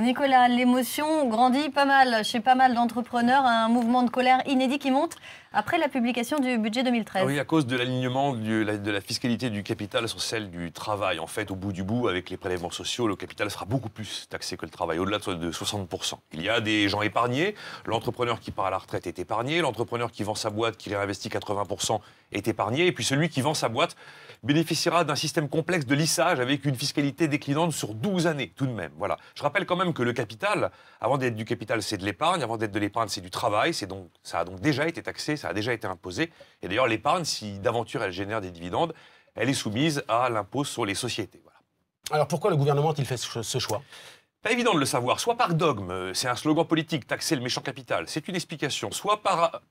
Nicolas, l'émotion grandit pas mal chez pas mal d'entrepreneurs, un mouvement de colère inédit qui monte après la publication du budget 2013. Oui, à cause de l'alignement de la fiscalité du capital sur celle du travail. En fait, au bout du bout, avec les prélèvements sociaux, le capital sera beaucoup plus taxé que le travail, au-delà de 60%. Il y a des gens épargnés, l'entrepreneur qui part à la retraite est épargné, l'entrepreneur qui vend sa boîte, qui réinvestit 80% est épargné, et puis celui qui vend sa boîte bénéficiera d'un système complexe de lissage avec une fiscalité déclinante sur 12 années, tout de même. Voilà. Je rappelle quand même que le capital, avant d'être du capital, c'est de l'épargne, avant d'être de l'épargne, c'est du travail, ça a donc déjà été taxé, ça a déjà été imposé. Et d'ailleurs, l'épargne, si d'aventure elle génère des dividendes, elle est soumise à l'impôt sur les sociétés. Voilà. Alors pourquoi le gouvernement a-t-il fait ce choix ? Pas évident de le savoir, soit par dogme, c'est un slogan politique, taxer le méchant capital, c'est une explication, soit par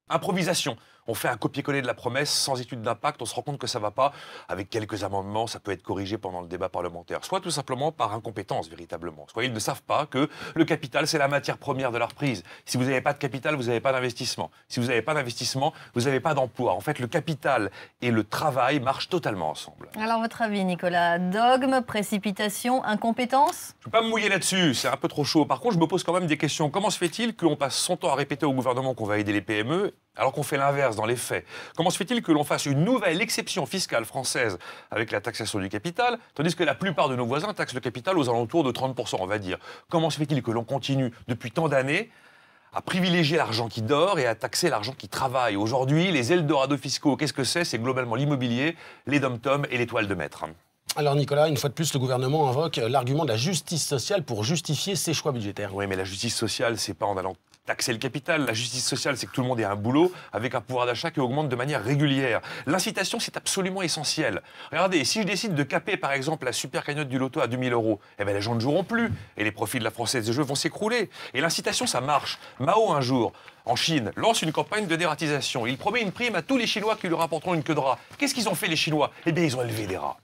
improvisation. On fait un copier-coller de la promesse sans étude d'impact, on se rend compte que ça ne va pas. Avec quelques amendements, ça peut être corrigé pendant le débat parlementaire. Soit tout simplement par incompétence, véritablement. Soit ils ne savent pas que le capital, c'est la matière première de leur prise. Si vous n'avez pas de capital, vous n'avez pas d'investissement. Si vous n'avez pas d'investissement, vous n'avez pas d'emploi. En fait, le capital et le travail marchent totalement ensemble. Alors, votre avis, Nicolas? Dogme, précipitation, incompétence? Je ne peux pas me mouiller là-dessus, c'est un peu trop chaud. Par contre, je me pose quand même des questions. Comment se fait-il que l'on passe son temps à répéter au gouvernement qu'on va aider les PME alors qu'on fait l'inverse dans les faits? Comment se fait-il que l'on fasse une nouvelle exception fiscale française avec la taxation du capital, tandis que la plupart de nos voisins taxent le capital aux alentours de 30%, on va dire? Comment se fait-il que l'on continue depuis tant d'années à privilégier l'argent qui dort et à taxer l'argent qui travaille? Aujourd'hui, les Eldorado fiscaux, qu'est-ce que c'est? C'est globalement l'immobilier, les dom-toms et les toiles de maître. Alors Nicolas, une fois de plus, le gouvernement invoque l'argument de la justice sociale pour justifier ses choix budgétaires. Oui, mais la justice sociale, c'est pas en allant taxer le capital. La justice sociale, c'est que tout le monde ait un boulot avec un pouvoir d'achat qui augmente de manière régulière. L'incitation, c'est absolument essentiel. Regardez, si je décide de caper, par exemple, la super cagnotte du loto à 2000 €, eh ben, les gens ne joueront plus et les profits de la Française des Jeux vont s'écrouler. Et l'incitation, ça marche. Mao, un jour, en Chine, lance une campagne de dératisation. Il promet une prime à tous les Chinois qui lui rapporteront une queue de rat. Qu'est-ce qu'ils ont fait, les Chinois? Eh bien, ils ont élevé des rats.